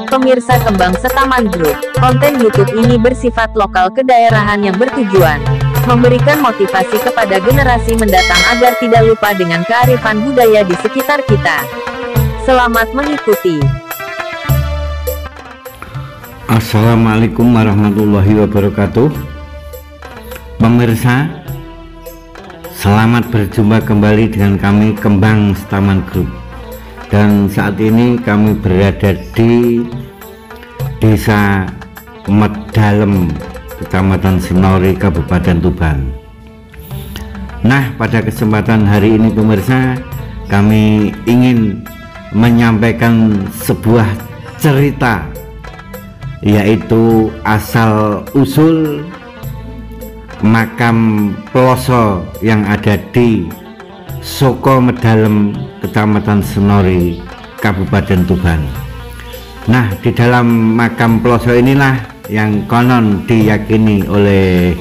Pemirsa Kembang Setaman Group, konten YouTube ini bersifat lokal kedaerahan yang bertujuan memberikan motivasi kepada generasi mendatang agar tidak lupa dengan kearifan budaya di sekitar kita. Selamat mengikuti. Assalamualaikum warahmatullahi wabarakatuh. Pemirsa, selamat berjumpa kembali dengan kami Kembang Setaman Group. Dan saat ini kami berada di Desa Medalem, Kecamatan Senori, Kabupaten Tuban. Nah, pada kesempatan hari ini pemirsa, kami ingin menyampaikan sebuah cerita, yaitu asal usul makam Ploso yang ada di Soko Medalem, Kecamatan Senori, Kabupaten Tuban. Nah, di dalam makam Ploso inilah yang konon diyakini oleh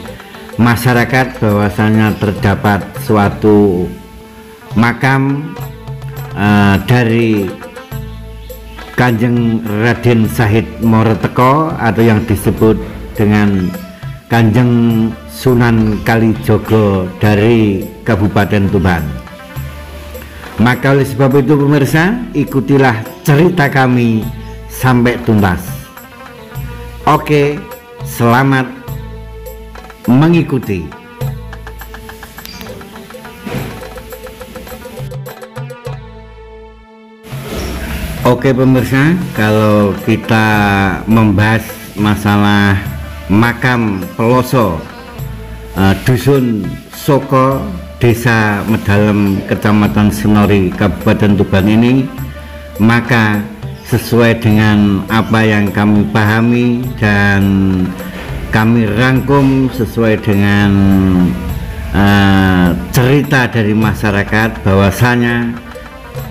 masyarakat bahwasanya terdapat suatu makam dari Kanjeng Raden Sahid Moreteko atau yang disebut dengan Kanjeng Sunan Kalijogo dari Kabupaten Tuban. Maka oleh sebab itu pemirsa, ikutilah cerita kami sampai tuntas. Oke, selamat mengikuti. Oke pemirsa, kalau kita membahas masalah makam Ploso, Dusun Soko, Desa Medalem, Kecamatan Senori, Kabupaten Tuban ini, maka sesuai dengan apa yang kami pahami dan kami rangkum sesuai dengan cerita dari masyarakat, bahwasanya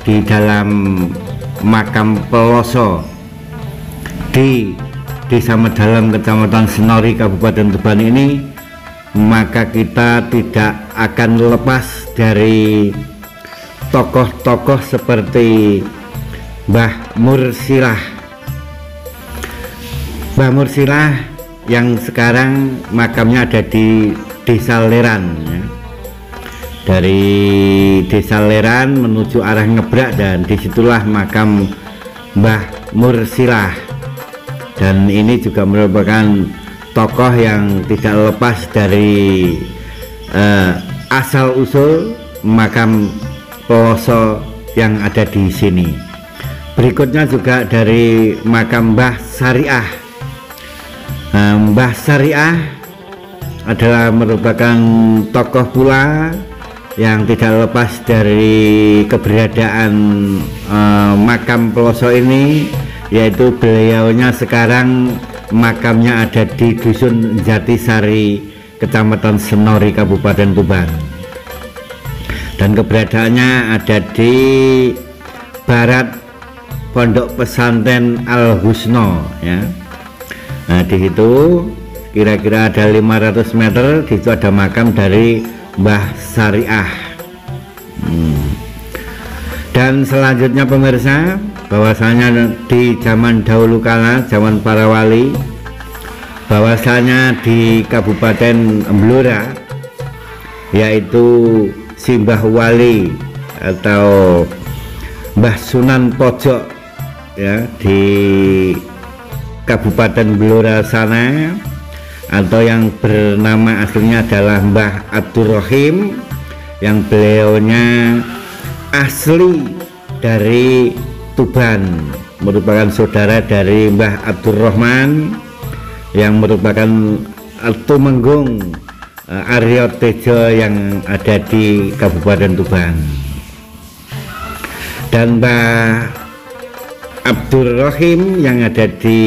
di dalam makam Ploso di Desa Medalem, Kecamatan Senori, Kabupaten Tuban ini, maka kita tidak akan lepas dari tokoh-tokoh seperti Mbah Mursilah. Mbah Mursilah yang sekarang makamnya ada di Desa Leran, ya. Dari Desa Leran menuju arah Ngebrak, dan disitulah makam Mbah Mursilah. Dan ini juga merupakan tokoh yang tidak lepas dari asal usul makam Ploso yang ada di sini. Berikutnya juga dari makam Mbah Sariah. Mbah Sariah adalah merupakan tokoh pula yang tidak lepas dari keberadaan makam Ploso ini, yaitu beliaunya sekarang makamnya ada di Dusun Jatisari, Kecamatan Senori, Kabupaten Tuban. Dan keberadaannya ada di barat Pondok Pesantren Al Husno, ya. Nah, di situ kira-kira ada 500 meter, di situ ada makam dari Mbah Sariah. Dan selanjutnya pemirsa, bahwasanya di zaman dahulu kala, zaman para wali, bahwasanya di Kabupaten Blora, yaitu Simbah Wali atau Mbah Sunan Pojok, ya, di Kabupaten Blora sana, atau yang bernama aslinya adalah Mbah Abdurrahim, yang beliaunya asli dari Tuban, merupakan saudara dari Mbah Abdurrahman yang merupakan Tumenggung Aryo Tejo yang ada di Kabupaten Tuban. Dan Mbah Abdurrahim yang ada di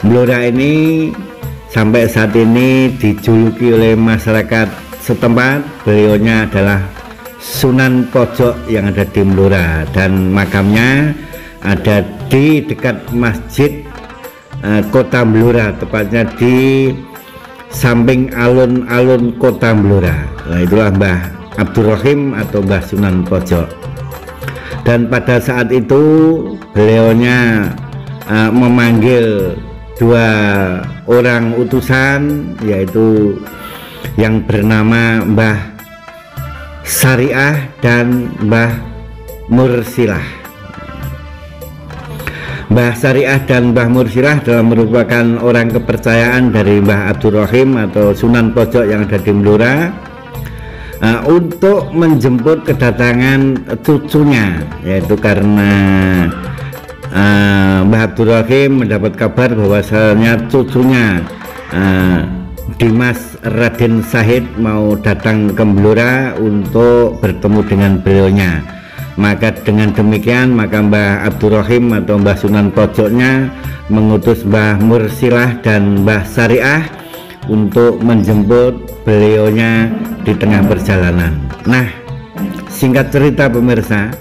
Blora ini sampai saat ini dijuluki oleh masyarakat setempat, beliaunya adalah Sunan Pojok yang ada di Blora, dan makamnya ada di dekat masjid Kota Blora, tepatnya di samping alun-alun Kota Blora. Nah, itulah Mbah Abdurrahim atau Mbah Sunan Pojok. Dan pada saat itu beliaunya memanggil dua orang utusan, yaitu yang bernama Mbah Syariah dan Mbah Mursilah. Mbah Syariah dan Mbah Mursilah adalah merupakan orang kepercayaan dari Mbah Abdul Rahim atau Sunan Pojok yang ada di Blora, untuk menjemput kedatangan cucunya, yaitu karena Mbah Abdul Rahim mendapat kabar bahwasanya cucunya Dimas Raden Syahid mau datang ke Blora untuk bertemu dengan beliaunya. Maka dengan demikian maka Mbah Abdul Rahim atau Mbah Sunan Pojoknya mengutus Mbah Mursilah dan Mbah Syariah untuk menjemput beliaunya di tengah perjalanan. Nah, singkat cerita pemirsa,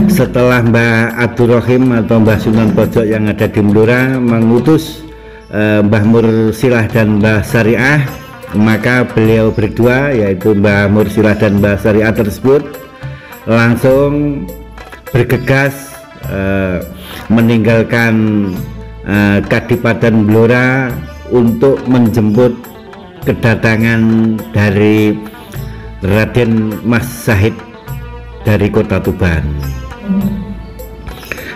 setelah Mbah Abdul Rahim atau Mbah Sunan Pojok yang ada di Blora mengutus Mbah Mursilah dan Mbah Syariah, maka beliau berdua, yaitu Mbah Mursilah dan Mbah Syariah tersebut, langsung bergegas meninggalkan Kadipaten Blora untuk menjemput kedatangan dari Raden Mas Syahid dari kota Tuban.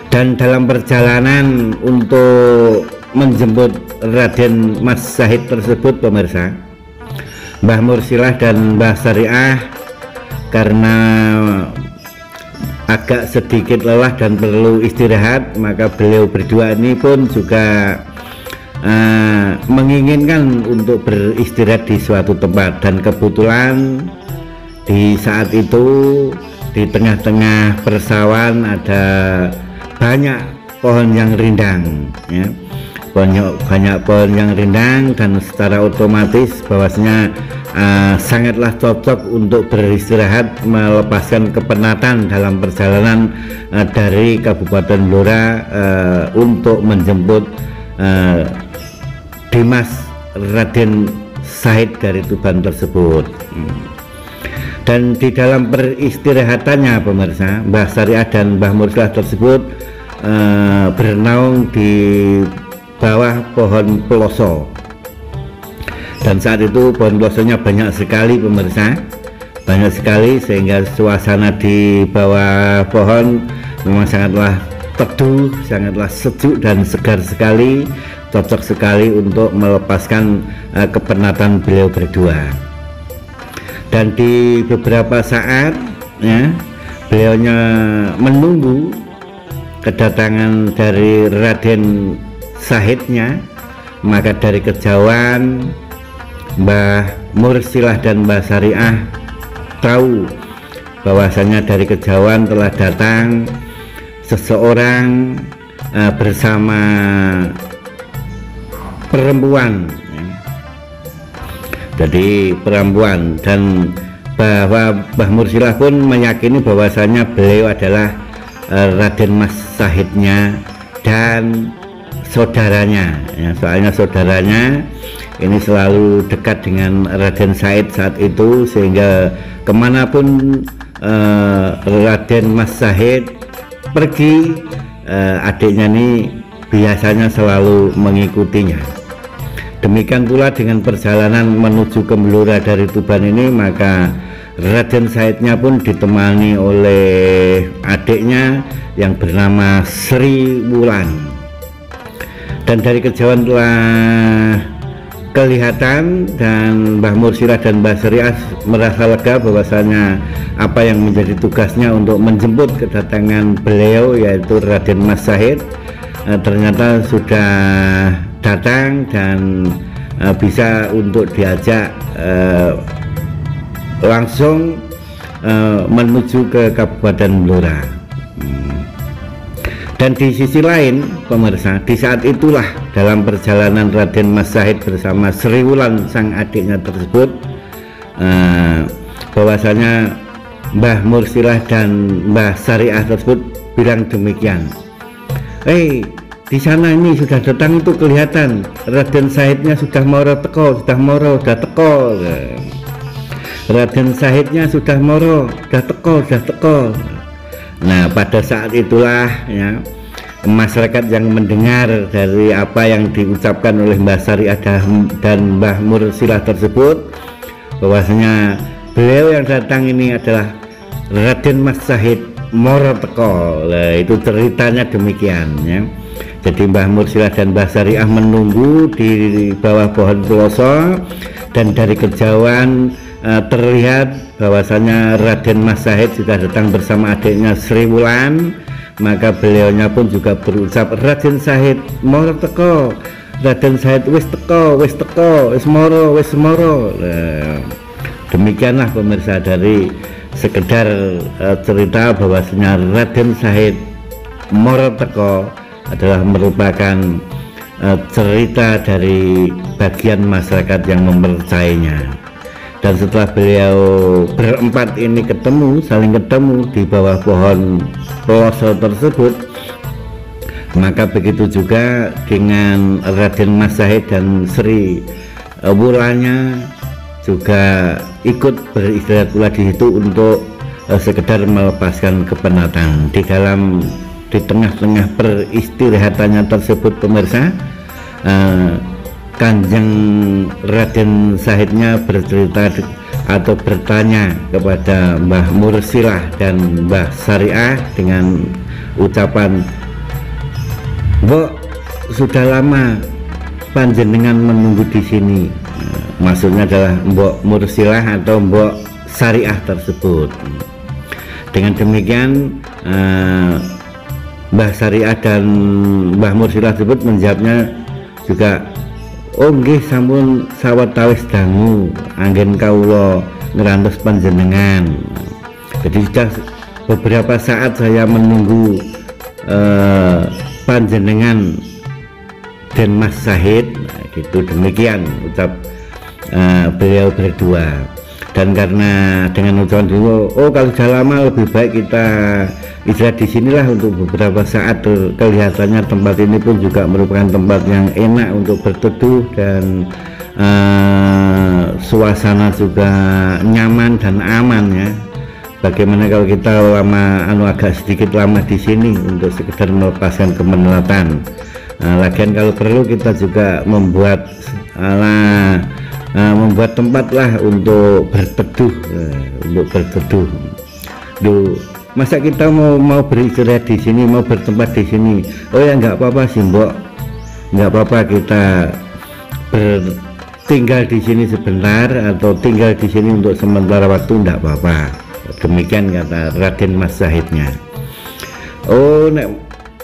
Dan dalam perjalanan untuk menjemput Raden Mas Syahid tersebut pemirsa, Mbah Mursilah dan Mbah Syariah karena agak sedikit lelah dan perlu istirahat, maka beliau berdua ini pun juga menginginkan untuk beristirahat di suatu tempat. Dan kebetulan di saat itu di tengah-tengah persawahan ada banyak pohon yang rindang, ya. Banyak pohon yang rindang, dan secara otomatis bahwasanya sangatlah cocok untuk beristirahat, melepaskan kepenatan dalam perjalanan dari Kabupaten Blora untuk menjemput Dimas Raden Syahid dari Tuban tersebut. Dan di dalam peristirahatannya pemirsa, Mbah Syariah dan Mbah Mursilah tersebut bernaung di bawah pohon peloso. Dan saat itu pohon pelosonya banyak sekali pemirsa, banyak sekali, sehingga suasana di bawah pohon memang sangatlah teduh, sangatlah sejuk dan segar sekali, cocok sekali untuk melepaskan kepenatan beliau berdua. Dan di beberapa saat, ya, beliaunya menunggu kedatangan dari Raden Syahidnya, maka dari kejauhan Mbah Mursilah dan Mbah Syariah tahu bahwasanya dari kejauhan telah datang seseorang bersama perempuan, ya. Jadi perempuan, dan bahwa Mbah Mursilah pun meyakini bahwasanya beliau adalah Raden Mas Syahidnya dan saudaranya, ya. Soalnya saudaranya ini selalu dekat dengan Raden Syahid saat itu, sehingga kemanapun Raden Mas Syahid pergi, adiknya ini biasanya selalu mengikutinya. Demikian pula dengan perjalanan menuju ke Blora dari Tuban ini, maka Raden Syahidnya pun ditemani oleh adiknya yang bernama Sri Wulan. Dan dari kejauhan telah kelihatan, dan Mbah Mursilah dan Mbah Syariah merasa lega bahwasanya apa yang menjadi tugasnya untuk menjemput kedatangan beliau, yaitu Raden Mas Syahid, ternyata sudah datang dan bisa untuk diajak langsung menuju ke Kabupaten Blora. Dan di sisi lain pemirsa, di saat itulah dalam perjalanan Raden Mas Syahid bersama Sri Wulan sang adiknya tersebut, bahwasanya Mbah Mursilah dan Mbah Syariah tersebut bilang demikian, di sana ini sudah datang, itu kelihatan Raden Syahidnya sudah moro teko, sudah teko. Raden Syahidnya sudah moro, sudah teko. Nah, pada saat itulah ya masyarakat yang mendengar dari apa yang diucapkan oleh Mbah Syariah dan Mbah Mursilah tersebut, bahwasanya beliau yang datang ini adalah Raden Mas Syahid Moro Teko. Nah, itu ceritanya demikian ya. Jadi Mbah Mursilah dan Mbah Syariah menunggu di bawah pohon ploso, dan dari kejauhan terlihat bahwasanya Raden Mas Syahid sudah datang bersama adiknya Sri Wulan. Maka beliaunya pun juga berucap, Raden Syahid Moro Teko, Raden Syahid wis teko, wis moro. Nah, demikianlah pemirsa, dari sekedar cerita bahwasanya Raden Syahid Moro Teko adalah merupakan cerita dari bagian masyarakat yang mempercayainya. Dan setelah beliau berempat ini saling ketemu di bawah pohon ploso tersebut, maka begitu juga dengan Raden Mas Syahid dan Sri Wulanya juga ikut beristirahat pula di situ untuk sekedar melepaskan kepenatan. Di tengah-tengah peristirahatannya tersebut pemirsa, Kanjeng Raden Syahidnya bercerita atau bertanya kepada Mbah Mursilah dan Mbah Syariah dengan ucapan, "Mbok, sudah lama panjenengan menunggu di sini." Maksudnya adalah Mbok Mursilah atau Mbok Syariah tersebut. Dengan demikian Mbah Syariah dan Mbah Mursilah tersebut menjawabnya juga, "Oh nggih, sampun sawetawis dangu anggen kawula ngrantos panjenengan." Jadi sudah beberapa saat saya menunggu panjenengan dan Mas Syahid. Nah, gitu, demikian ucap beliau berdua. Dan karena dengan ucapan dulu, oh kalau sudah lama lebih baik kita istirahat di sinilah untuk beberapa saat. Kelihatannya tempat ini pun juga merupakan tempat yang enak untuk berteduh, dan suasana juga nyaman dan aman ya. Bagaimana kalau kita agak sedikit lama di sini untuk sekedar melepaskan kemenelatan. Lagian kalau perlu kita juga membuat tempat lah untuk berteduh, masa kita mau beristirahat di sini, mau bertempat di sini? Oh ya, nggak apa-apa sih Mbok, nggak apa-apa kita tinggal di sini sebentar atau tinggal di sini untuk sementara waktu, nggak apa-apa. Demikian kata Raden Mas Syahidnya. Oh, nek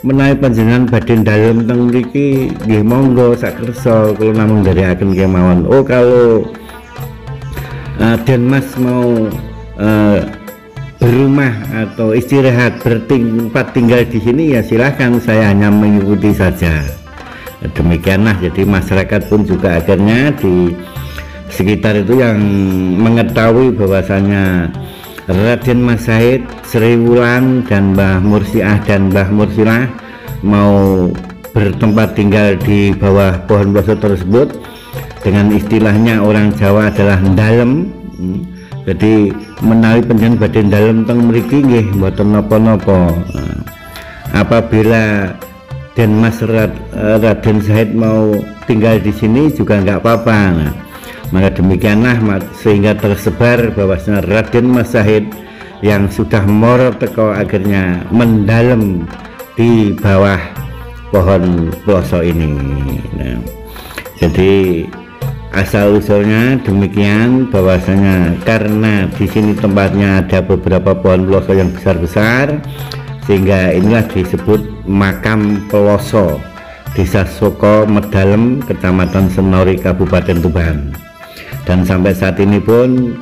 menawi panjenengan badhe dalem teng mriki nggih monggo sak kersa kula namung ndherekaken kemawon. Oh, kalau Den Mas mau berumah atau istirahat bertempat tinggal di sini ya silahkan, saya hanya mengikuti saja. Demikianlah, jadi masyarakat pun juga akhirnya di sekitar itu yang mengetahui bahwasanya Raden Mas Syahid, Sri Wulan dan Mbah Mursiah dan Mbah Mursilah mau bertempat tinggal di bawah pohon ploso tersebut. Dengan istilahnya orang Jawa adalah ndalem. Jadi menawi panjenengan badhe ndalem teng mriki nggih mboten napa-napa. Apabila Den Mas Raden Syahid mau tinggal di sini juga nggak apa-apa. Maka demikianlah sehingga tersebar bahwasanya Raden Mas Syahid yang sudah moro teko akhirnya mendalem di bawah pohon ploso ini. Nah, jadi asal usulnya demikian, bahwasanya karena di sini tempatnya ada beberapa pohon ploso yang besar-besar, sehingga inilah disebut makam Peloso, Desa Soko Medalem, Kecamatan Senori, Kabupaten Tuban. Dan sampai saat ini pun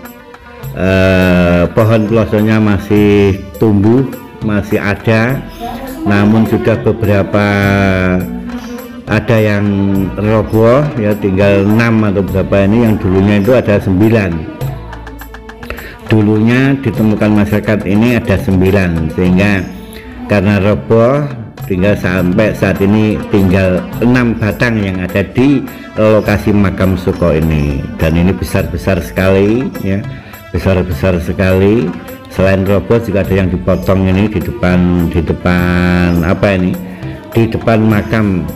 pohon pelosonya masih tumbuh, masih ada, namun sudah beberapa ada yang roboh ya, tinggal 6 atau berapa ini, yang dulunya itu ada 9. Dulunya ditemukan masyarakat ini ada 9, sehingga karena roboh tinggal sampai saat ini tinggal 6 batang yang ada di lokasi makam Suko ini. Dan ini besar-besar sekali ya, besar-besar sekali, Selain roboh juga ada yang dipotong ini di depan apa ini, di depan makam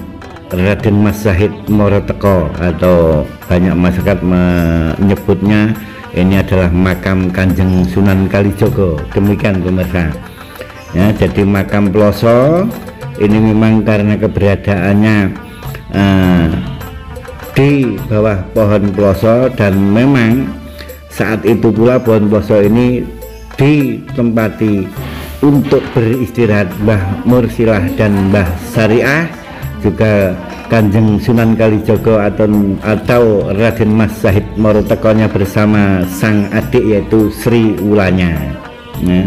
Raden Mas Zahid Moroteko, atau banyak masyarakat menyebutnya ini adalah makam Kanjeng Sunan Kalijogo. Demikian pemirsa ya. Jadi makam Ploso ini memang karena keberadaannya di bawah pohon Ploso, dan memang saat itu pula pohon Ploso ini ditempati untuk beristirahat Mbah Mursilah dan Mbah Syariah, juga Kanjeng Sunan Kalijogo atau Raden Mas Zahid Morotekonya bersama sang adik yaitu Sri Wulanya ya.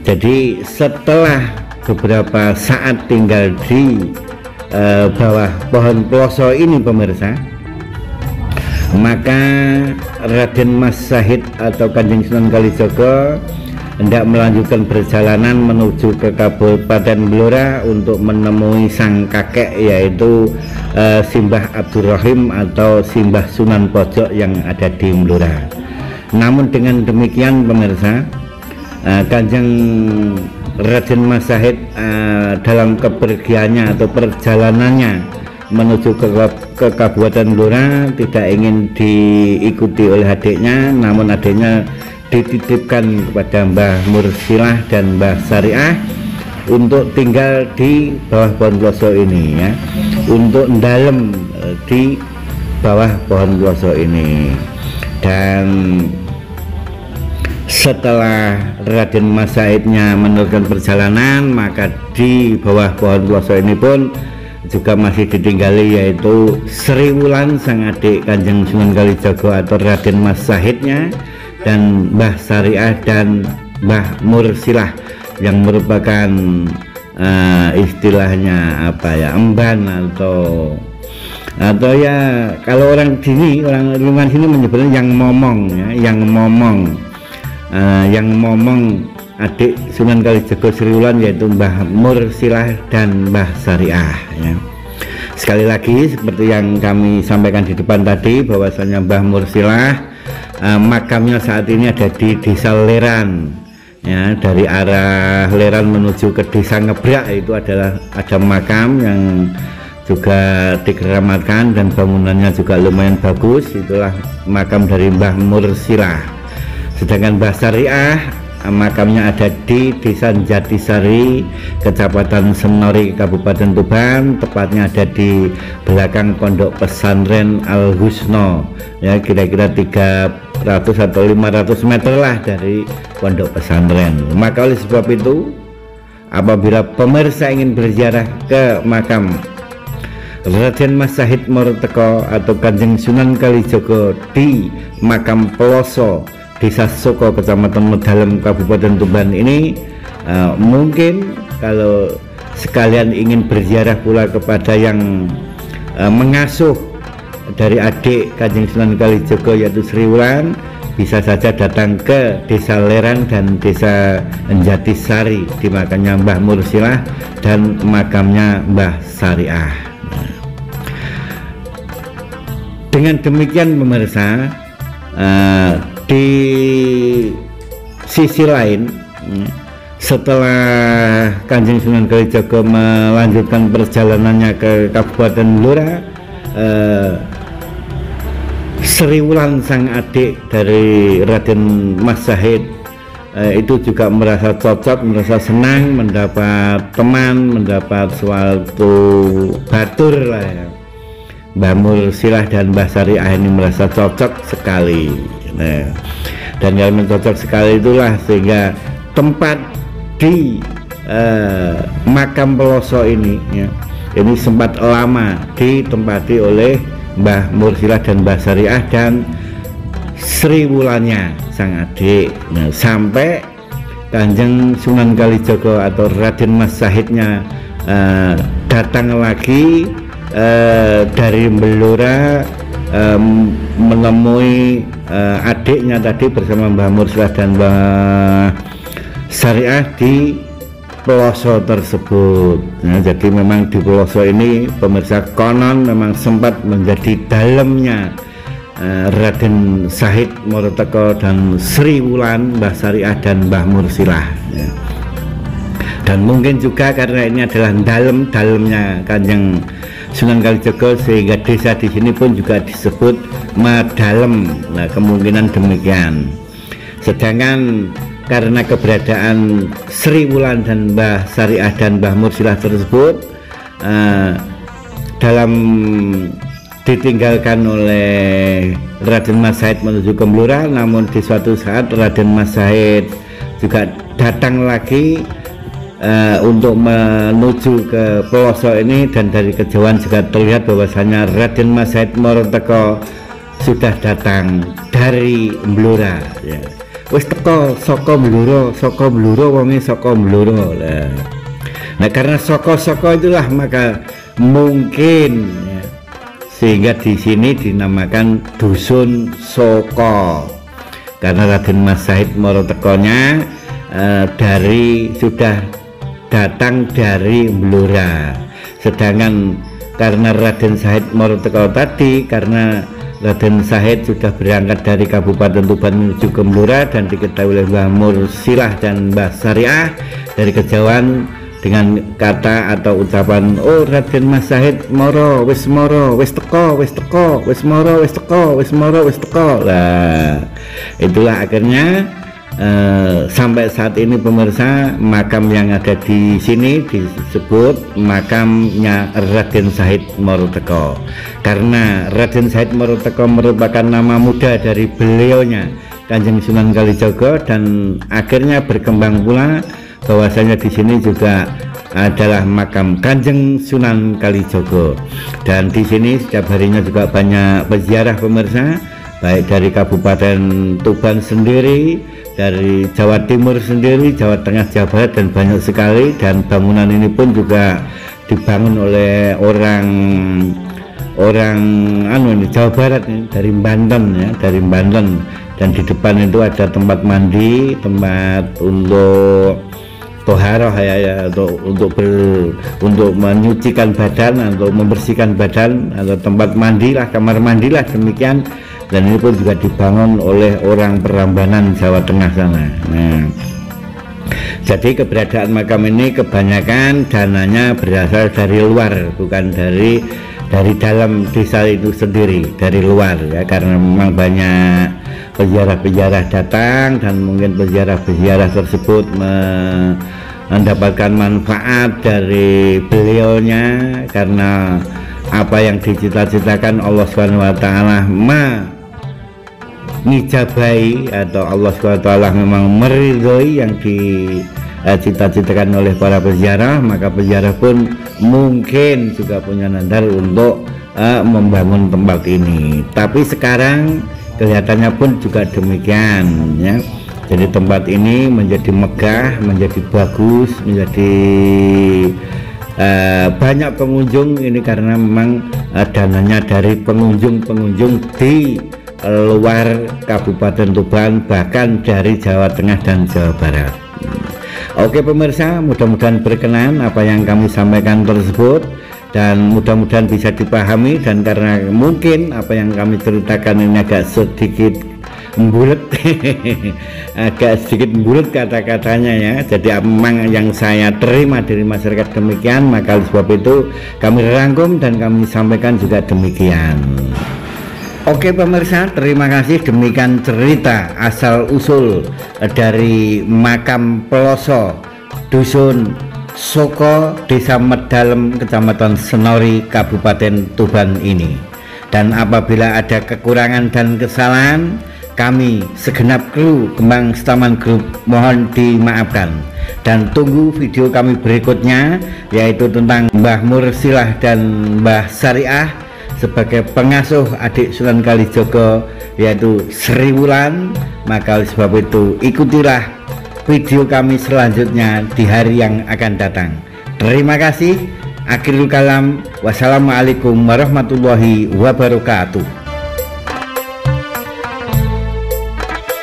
Jadi setelah beberapa saat tinggal di bawah pohon Ploso ini pemirsa, maka Raden Mas Zahid atau Kanjeng Sunan Kalijogo hendak melanjutkan perjalanan menuju ke Kabupaten Blora untuk menemui sang kakek yaitu Simbah Abdurrahim atau Simbah Sunan Pojok yang ada di Blora. Namun dengan demikian pemirsa, Kanjeng Raden Mas Zahid dalam kepergiannya atau perjalanannya menuju ke Kabupaten Blora tidak ingin diikuti oleh adiknya, namun adiknya dititipkan kepada Mbah Mursilah dan Mbah Syariah untuk tinggal di bawah pohon Ploso ini ya, untuk dalam di bawah pohon Ploso ini. Dan setelah Raden Mas Zahidnya meneruskan perjalanan, maka di bawah pohon Ploso ini pun juga masih ditinggali yaitu Sri Wulan sang adik Kanjeng Sunan Kalijogo atau Raden Mas Zahidnya, dan Mbah Syariah dan Mbah Mursilah yang merupakan istilahnya apa ya, emban atau ya kalau orang lingkungan sini menyebutnya yang momong ya, yang momong adik Sunan Kalijogo Sri Wulan yaitu Mbah Mursilah dan Mbah Syariah ya. Sekali lagi seperti yang kami sampaikan di depan tadi, bahwasanya Mbah Mursilah makamnya saat ini ada di Desa Leran ya. Dari arah Leran menuju ke Desa Ngebrak itu ada makam yang juga dikeramatkan dan bangunannya juga lumayan bagus. Itulah makam dari Mbah Mursilah. Sedangkan Mbah Syariah makamnya ada di Desa Jatisari, Kecamatan Senori, Kabupaten Tuban, tepatnya ada di belakang Pondok Pesantren Al Husno ya, kira-kira 300 atau 500 meter lah dari pondok pesantren. Maka oleh sebab itu, apabila pemirsa ingin berziarah ke makam Raden Mas Zahid Moroteko atau Kanjeng Sunan Kalijogo di makam Ploso Desa Soko, Kecamatan Medalem, Kabupaten Tuban ini, mungkin kalau sekalian ingin berziarah pula kepada yang mengasuh dari adik Kanjeng Sunan Kalijogo yaitu Sri Wulan, bisa saja datang ke Desa Leran dan Desa Jatisari di makamnya Mbah Mursilah dan makamnya Mbah Syariah. Dengan demikian pemirsa, di sisi lain, setelah Kanjeng Sunan Kalijogo melanjutkan perjalanannya ke Kabupaten Blora, Sri Wulan sang adik dari Raden Mas Zahid itu juga merasa cocok, merasa senang mendapat teman, mendapat suatu batur lah ya. Mbah Mursilah dan Mbah Syariah ini merasa cocok sekali. Nah, dan yang cocok sekali itulah sehingga tempat di makam Ploso ini ya, ini sempat lama ditempati oleh Mbah Mursilah dan Mbah Syariah dan Sri Wulannya sang adik. Nah, sampai Kanjeng Sunan Kalijogo atau Raden Mas Zahidnya datang lagi dari Blora menemui adiknya tadi bersama Mbah Mursilah dan Mbah Syariah di Ploso tersebut. Nah, jadi memang di Ploso ini pemirsa konon memang sempat menjadi dalamnya Raden Said Moroteko dan Sri Wulan, Mbah Syariah dan Mbah Mursilah ya. Dan mungkin juga karena ini adalah dalemnya Kanjeng Sunan Kalijaga sehingga desa di sini pun juga disebut Madalem. Nah, kemungkinan demikian. Sedangkan karena keberadaan Sri Wulan dan Mbah Syariah dan Mbah Mursilah tersebut dalam ditinggalkan oleh Raden Mas Said menuju ke Blora, namun di suatu saat Raden Mas Said juga datang lagi untuk menuju ke pelosok ini, dan dari kejauhan juga terlihat bahwasanya Raden Mas Said Moroteko sudah datang dari Blora ya. Wis teko saka Blora wonge saka Blora. Nah, karena saka itulah maka mungkin ya, sehingga di sini dinamakan Dusun Soko karena Raden Mas Said Morotekonya sudah datang dari Blora. Sedangkan karena Raden Said Moroteko tadi, karena Raden Said sudah berangkat dari Kabupaten Tuban menuju ke Blora dan diketahui oleh Mbah Mursilah dan Mbah Syariah dari kejauhan dengan kata atau ucapan, oh Raden Mas Said moro wis teko lah, itulah akhirnya sampai saat ini pemirsa makam yang ada di sini disebut makamnya Raden Said Moroteko karena Raden Said Moroteko merupakan nama muda dari beliaunya Kanjeng Sunan Kalijaga, dan akhirnya berkembang pula bahwasanya di sini juga adalah makam Kanjeng Sunan Kalijaga, dan di sini setiap harinya juga banyak peziarah pemirsa, baik dari Kabupaten Tuban sendiri, dari Jawa Timur sendiri, Jawa Tengah, Jawa Barat, dan banyak sekali. Dan bangunan ini pun juga dibangun oleh orang Jawa Barat nih, dari Banten ya, dari Banten. Dan di depan itu ada tempat mandi, tempat untuk toharoh ya, untuk menyucikan badan atau membersihkan badan, atau tempat mandilah, kamar mandilah demikian. Dan ini pun juga dibangun oleh orang Prambanan Jawa Tengah sana. Nah, jadi keberadaan makam ini kebanyakan dananya berasal dari luar, bukan dari dalam desa itu sendiri, dari luar ya, karena memang banyak peziarah datang, dan mungkin peziarah tersebut mendapatkan manfaat dari beliaunya karena apa yang dicita-citakan Allah SWT ngijabai, atau Allah SWT memang meridhoi yang dicita-citakan oleh para peziarah, maka peziarah pun mungkin juga punya nadar untuk membangun tempat ini. Tapi sekarang kelihatannya pun juga demikian ya. Jadi tempat ini menjadi megah, menjadi bagus, menjadi banyak pengunjung ini karena memang dananya dari pengunjung di luar Kabupaten Tuban, bahkan dari Jawa Tengah dan Jawa Barat. Oke pemirsa, mudah-mudahan berkenan apa yang kami sampaikan tersebut, dan mudah-mudahan bisa dipahami. Dan karena mungkin apa yang kami ceritakan ini agak sedikit membulet kata-katanya ya, jadi memang yang saya terima dari masyarakat demikian, maka oleh sebab itu kami rangkum dan kami sampaikan juga demikian. Oke pemirsa, terima kasih. Demikian cerita asal usul dari makam Peloso Dusun Soko, Desa Medalem, Kecamatan Senori, Kabupaten Tuban ini. Dan apabila ada kekurangan dan kesalahan, kami segenap kru Kembang Setaman Group mohon dimaafkan. Dan tunggu video kami berikutnya, yaitu tentang Mbah Mursilah dan Mbah Syariah sebagai pengasuh adik Sunan Kalijaga, yaitu Sri Wulan. Maka oleh sebab itu ikutilah video kami selanjutnya di hari yang akan datang. Terima kasih. Akhirul kalam, wassalamualaikum warahmatullahi wabarakatuh.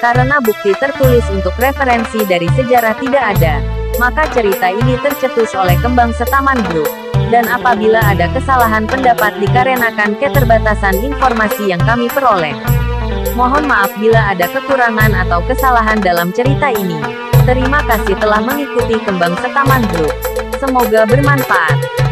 Karena bukti tertulis untuk referensi dari sejarah tidak ada, maka cerita ini tercetus oleh Kembang Setaman Group. Dan apabila ada kesalahan pendapat dikarenakan keterbatasan informasi yang kami peroleh. Mohon maaf bila ada kekurangan atau kesalahan dalam cerita ini. Terima kasih telah mengikuti Kembang Setaman Group. Semoga bermanfaat.